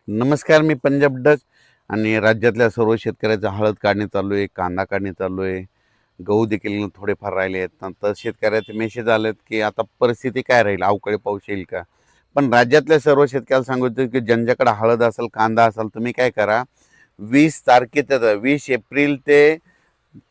नमस्कार, मी पंजाब डक आणि राज्यातल्या सर्व शेतकऱ्याचा हळद काढणी चालू आहे, कांदा काढणी चालू आहे, गहू देखील थोडेफार राहिले आहेत. नंतर शेतकऱ्याचे मेसेज आलेत की आता परिस्थिती काय राहील, अवकाळी पाऊस येईल का? पण राज्यातल्या सर्व शेतकऱ्याला सांगू इच्छितो की ज्यांच्याकडे हळद असेल, कांदा असेल, तुम्ही काय करा, 20 एप्रिल ते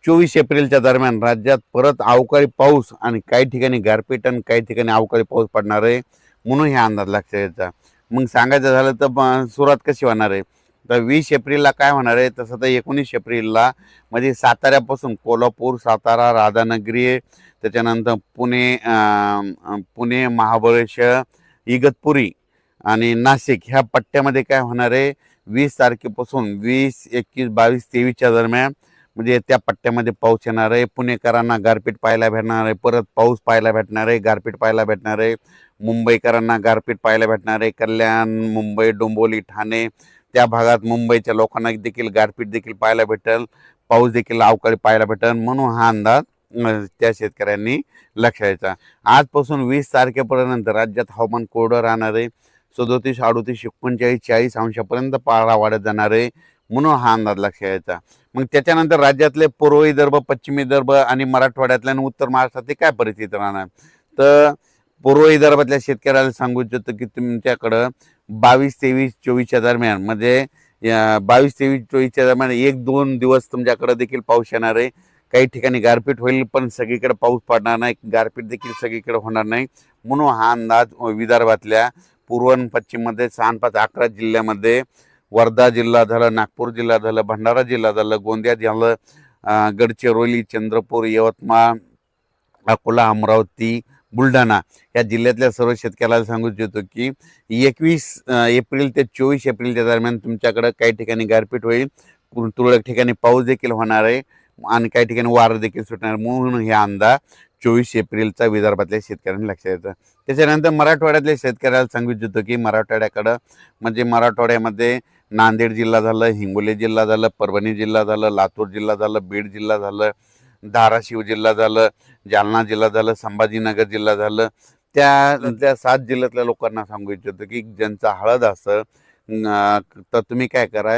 24 एप्रिलच्या दरम्यान राज्यात परत अवकाळी पाऊस आणि काही ठिकाणी गारपीट आणि काही ठिकाणी अवकाळी पाऊस पडणार आहे, म्हणून हे अंदाज लक्षात यायचा. मग सांगायचं झालं तर सुरुवात कशी होणार आहे, तर 20 एप्रिलला काय होणार आहे, तसं तर 19 एप्रिलला म्हणजे साताऱ्यापासून कोल्हापूर, सातारा, राधानगरी, त्याच्यानंतर पुणे, महाबळेश्वर, इगतपुरी आणि नाशिक ह्या पट्ट्यामध्ये काय होणार आहे, 20 तारखेपासून 20, 21, 22, 23च्या दरम्यान म्हणजे त्या पट्ट्यामध्ये पाऊस येणार आहे. पुणेकरांना गारपीट पाहायला भेटणार आहे, परत पाऊस पाहायला भेटणार आहे, गारपीट पाहायला भेटणार आहे. मुंबईकरांना गारपीट पाहायला भेटणार आहे. कल्याण, मुंबई, डोंबिवली, ठाणे त्या भागात मुंबईच्या लोकांना देखील गारपीट देखील पाहायला भेटेल, पाऊस देखील अवकाळी पाहायला भेटेल, म्हणून हा अंदाज त्या शेतकऱ्यांनी लक्षात घ्यायचा. आजपासून 20 तारखेपर्यंत राज्यात हवामान कोरडं राहणार आहे. 37, 38, 39, 40 अंशापर्यंत पारा वाढत जाणार आहे, म्हणून हा अंदाज लक्षात घ्यायचा. मग त्याच्यानंतर राज्यातले पूर्व विदर्भ, पश्चिम विदर्भ आणि मराठवाड्यातल्या आणि उत्तर महाराष्ट्रातली काय परिस्थिती राहणार, तर पूर्व विदर्भातल्या शेतकऱ्याला सांगू इच्छितो की तुमच्याकडं 22, 23, 24च्या दरम्यान म्हणजे 22, 23, 24च्या दरम्यान 1-2 दिवस तुमच्याकडे देखील पाऊस येणार आहे. काही ठिकाणी गारपीट होईल, पण सगळीकडे पाऊस पडणार नाही, गारपीट देखील सगळीकडे होणार नाही, म्हणून हा अंदाज विदर्भातल्या पूर्व आणि पश्चिममध्ये 6-5-11 जिल्ह्यामध्ये, वर्धा जिल्हा झालं, नागपूर जिल्हा झालं, भंडारा जिल्हा झालं, गोंदिया झालं, गडचिरोली, चंद्रपूर, यवतमाळ, अकोला, अमरावती, बुलढाणा या जिल्ह्यातल्या सर्व शेतकऱ्याला सांगू इच्छितो की 21 एप्रिल ते 24 एप्रिलच्या दरम्यान तुमच्याकडं काही ठिकाणी गारपीट होईल, तुरळक ठिकाणी पाऊस देखील होणार आहे आणि काही ठिकाणी वारं देखील सुटणार, म्हणून हे अंदाज 24 एप्रिलचा विदर्भातल्या शेतकऱ्यांनी लक्षात द्यायचं. त्याच्यानंतर मराठवाड्यातल्या शेतकऱ्याला सांगू इच्छितो की मराठवाड्याकडं म्हणजे मराठवाड्यामध्ये नांदेड जिल्हा झालं, हिंगोली जिल्हा झालं, परभणी जिल्हा झालं, लातूर जिल्हा झालं, बीड जिल्हा झालं, धाराशिव जिल्हा झालं, जालना जिल्हा झालं, संभाजीनगर जिल्हा झालं, त्या 7 जिल्ह्यातल्या लोकांना सांगू इच्छितो की ज्यांचा हळद असं तर तुम्ही काय करा,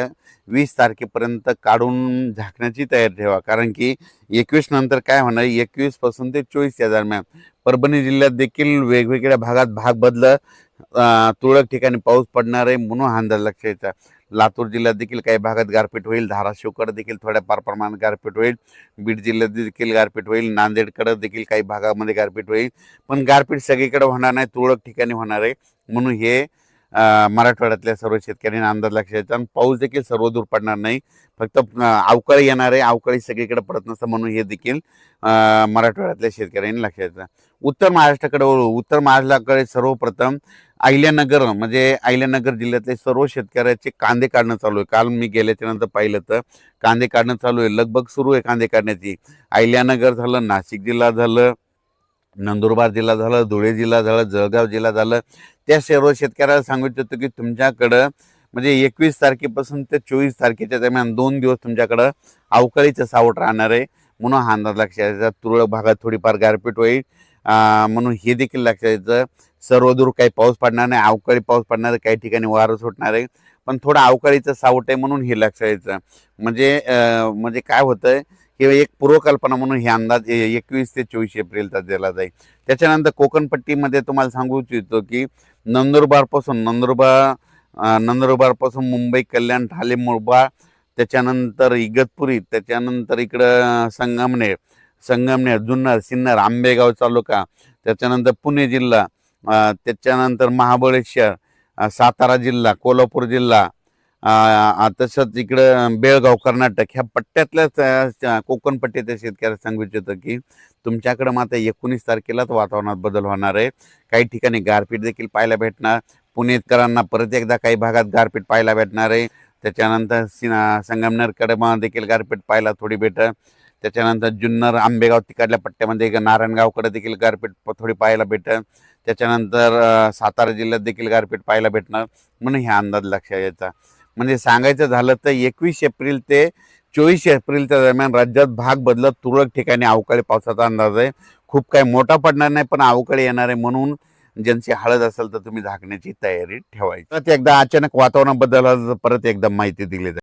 20 तारखेपर्यंत काढून झाकण्याची तयारी ठेवा. कारण की 21 नंतर काय होणार, 21 पासून ते 24च्या दरम्यान परभणी जिल्ह्यात देखील वेगवेगळ्या भागात भाग बदलत तुरळक ठिकाणी पाऊस पडणार आहे, म्हणून हा अंदाज लक्षात घ्यायचा. लातूर जिल्ह्यात देखील काही भागात गारपीट होईल, धाराशिवकडे देखील थोड्याफार प्रमाणात गारपीट होईल, बीड जिल्ह्यात देखील गारपीट होईल, नांदेडकडे देखील काही भागामध्ये गारपीट होईल, पण गारपीट सगळीकडे होणार नाही, तुरळक ठिकाणी होणार आहे, म्हणून हे मराठवाड्यातल्या सर्व शेतकऱ्यांनी अंदाज लक्षात घ्यायचा. आणि पाऊस देखील सर्वदूर पडणार नाही, फक्त अवकाळी येणार आहे, अवकाळी सगळीकडे पडत नसतं, म्हणून हे देखील मराठवाड्यातल्या शेतकऱ्यांनी लक्षात घ्यायचं. उत्तर महाराष्ट्राकडे वळू. उत्तर महाराष्ट्राकडे सर्वप्रथम अहिल्यानगर म्हणजे अहिल्यानगर जिल्ह्यातले सर्व शेतकऱ्याचे कांदे काढणं चालू आहे. काल मी गेल्याच्या नंतर पाहिलं तर कांदे काढणं चालू आहे, लगबग सुरू आहे कांदे काढण्याची. अहिल्यानगर झालं, नाशिक जिल्हा झालं, नंदुरबार जिल्हा झालं, धुळे जिल्हा झालं, जळगाव जिल्हा झालं, त्या सर्व शेतकऱ्याला सांगू इच्छितो की तुमच्याकडं म्हणजे 21 तारखेपासून ते 24 तारखेच्या दरम्यान 2 दिवस तुमच्याकडं अवकाळीचं सावट राहणार आहे, म्हणून हा अंदाज लक्षात घ्यायचा. तुरळक भागात थोडीफार गारपीट होईल, म्हणून हे देखील लक्षात घ्यायचं. सर्वदूर काही पाऊस पडणार नाही, अवकाळी पाऊस पडणार आहे, काही ठिकाणी वारं सुटणार आहे, पण थोडं अवकाळीचं सावट आहे, म्हणून हे लक्षात घ्यायचं. म्हणजे काय होतंय, हे एक पूर्वकल्पना म्हणून हे अंदाज 21 ते 24 एप्रिलचा दिला जाईल. त्याच्यानंतर कोकणपट्टीमध्ये तुम्हाला सांगू इच्छितो की नंदुरबारपासून मुंबई, कल्याण, ठाणे, मुरबाड, त्याच्यानंतर इगतपुरी, त्याच्यानंतर इकडं संगमनेर, जुन्नर, सिन्नर, आंबेगाव तालुका, त्याच्यानंतर पुणे जिल्हा, त्याच्यानंतर महाबळेश्वर, सातारा जिल्हा, कोल्हापूर जिल्हा, तसंच इकडं बेळगाव, कर्नाटक ह्या पट्ट्यातल्या कोकण पट्ट्याच्या शेतकऱ्याला सांगू इच्छितो की तुमच्याकडं मात्र 19 तारखेलाच वातावरणात बदल होणार आहे. काही ठिकाणी गारपीट देखील पाहायला भेटणार. पुणेकरांना परत एकदा काही भागात गारपीट पाहायला भेटणार आहे. त्याच्यानंतर संगमनेरकडे देखील गारपीट पाहायला थोडी भेटल. त्याच्यानंतर जुन्नर, आंबेगाव तिकडल्या पट्ट्यामध्ये नारायणगावकडे देखील गारपीट थोडी पाहायला भेटेल. त्याच्यानंतर सातारा जिल्ह्यात देखील गारपीट पाहायला भेटणार, म्हणून ह्या अंदाज लक्षात यायचा. म्हणजे सांगायचं झालं तर 21 एप्रिल ते 24 एप्रिलच्या दरम्यान राज्यात भाग बदलत तुरळक ठिकाणी अवकाळी पावसाचा अंदाज आहे. खूप काही मोठा पडणार नाही, पण अवकाळी येणार आहे, म्हणून ज्यांची हळद असेल तर तुम्ही झाकण्याची तयारी ठेवायची. परत एकदा अचानक वातावरण बदल परत एकदा माहिती दिली जाईल.